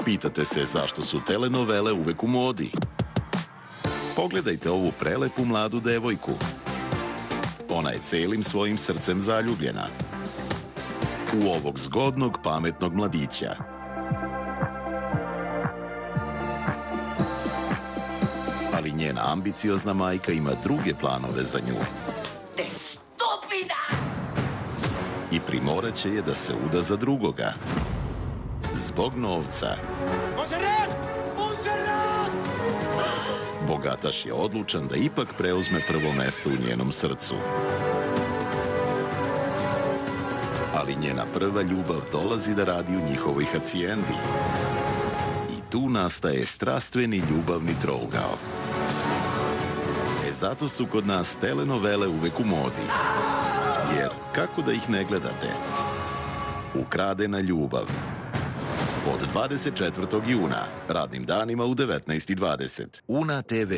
Pitate se zašto su telenovele uvek u modi? Pogledajte ovu prelepu mladu devojku. Ona je celim svojim srcem zaljubljena u ovog zgodnog, pametnog mladića. Ali njena ambiciozna majka ima druge planove za nju. Te stupida! I primoraće je da se uda za drugoga. Zbog novca. Bogataš je odlučan da ipak preuzme prvo mesto u njenom srcu. Ali njena prva ljubav dolazi da radi u njihovoj hacijendi. I tu nastaje strastveni ljubavni trougao. Zato su kod nas telenovele uvek u modi. Jer kako da ih ne gledate? Ukradena ljubav. Od 24. juna, radnim danima u 19:20. Una TV.